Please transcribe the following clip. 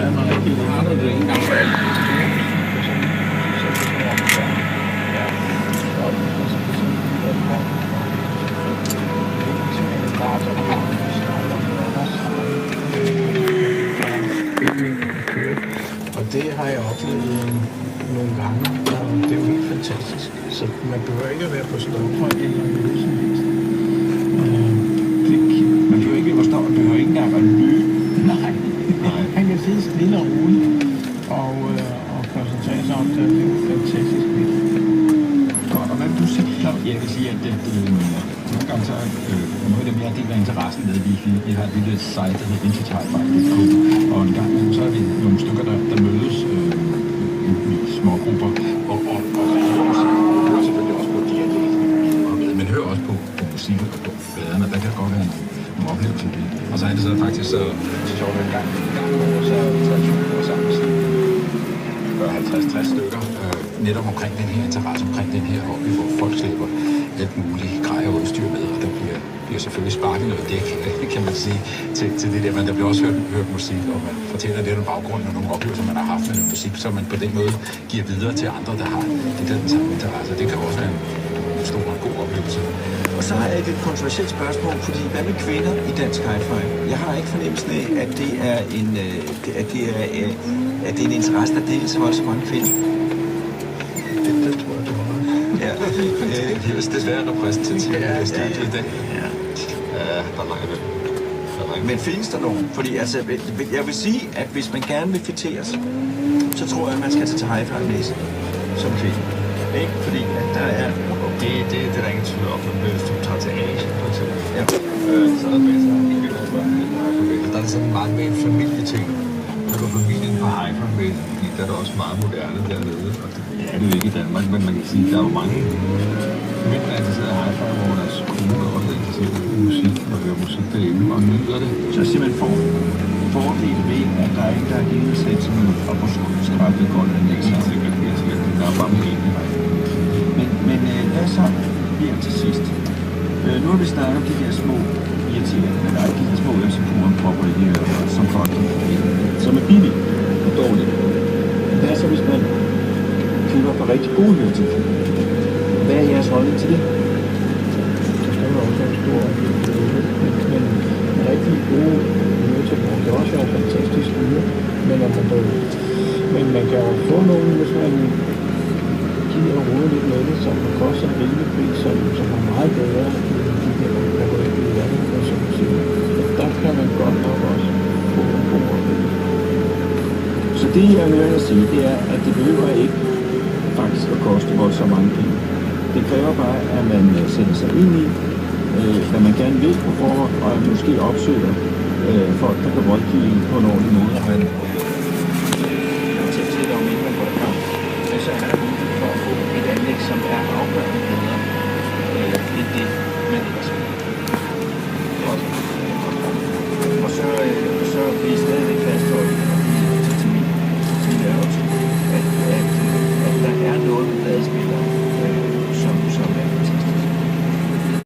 været mig rigtig længe. Har du det en gang for alle? Og det har jeg oplevet nogle gange, og det er jo helt fantastisk. Så man behøver ikke at være på Stormhøj eller noget som helst. Man behøver ikke at stå, man behøver ikke engang at løbe. Nej, han kan sidde stille og roligt og koncentrere sig om det. Det er jo fantastisk vildt. Godt, og hvad vil du sige? Jeg vil sige, at nogle gange så noget af det mere del af interessen med, vi har et lille site, der hedder vintagehifi.dk, og en gang så er vi nogle stykker, der mødes i små grupper, og hører selvfølgelig også på dialekt, men hører også på musik og på pladerne, der kan godt være nogle oplevelser i det. Og så er det så faktisk så sjovt, at en gang så er vi 23 år sammen, 50-60 stykker, netop omkring den her interesse, omkring den her hobby, hvor folk slæber alt muligt grej og udstyr med, og der bliver selvfølgelig sparket noget dæk, kan man sige, til det der, men der bliver også hørt musik, og man fortæller lidt om baggrunden og nogle oplevelser, man har haft med noget musik, så man på den måde giver videre til andre, der har den samme interesse. Det kan også være en stor og god oplevelse. Og så har jeg et kontroversielt spørgsmål, fordi hvad med kvinder i dansk hi-fi? Jeg har ikke fornemmelsen af, at det er en interesse, der deles af så mange kvinder. Det tror jeg, du har. Ja. Det er desværre repræsentativt i studiet i dag. Ja. Der er mange. Men findes der nogen? Fordi altså, jeg vil sige, at hvis man gerne vil fitteres, så tror jeg, at man skal tage til hi-fi med som kvinde. Ikke? Fordi at der er... Det er der ingen tvivl om, hvis du tager til Asien, for eksempel. Ja. Så er der masser af der er sådan meget med en familieting. Der går familien på hi-fi med, fordi der er der også meget moderne dernede. Og det er det jo ikke i Danmark, men man kan sige, at der er jo mange mænd, der er interesseret i hi-fi, hvor deres kone også er interesseret i musik og hører musik derhjemme og nyder det. Så simpelthen fordel ved, at der er en, der er givet sæt som en opskrækket godt anlæg. Der er bare muligt. Men hvad så her til sidst? Nu har vi snakket om de her små irriterende, men der er ikke de her små ørsepropper i de her, som folk som er billige og dårlige. Hvad så, hvis man køber på rigtig gode høretelefoner? Hvad er jeres holdning til det? Der skal jo også være en stor men rigtig gode høretelefoner kan også være fantastisk dyre, men man kan jo få nogle, hvis man giver og råder lidt med det, som koster en rimelig pris, som er meget bedre end de her, der går ikke i landet, og som siger. Der kan man godt nok også få nogle gode oplevelser. Så det, jeg hører at sige, det er, at det behøver ikke faktisk at koste så mange penge. Det kræver bare, at man sætter sig ind i, hvad man gerne vil på forhånd, og måske opsøger folk, der kan rådgive på en ordentlig måde. Men til om ikke man går i gang, så er der mulighed for at få et anlæg, som er afgørende bedre end det, man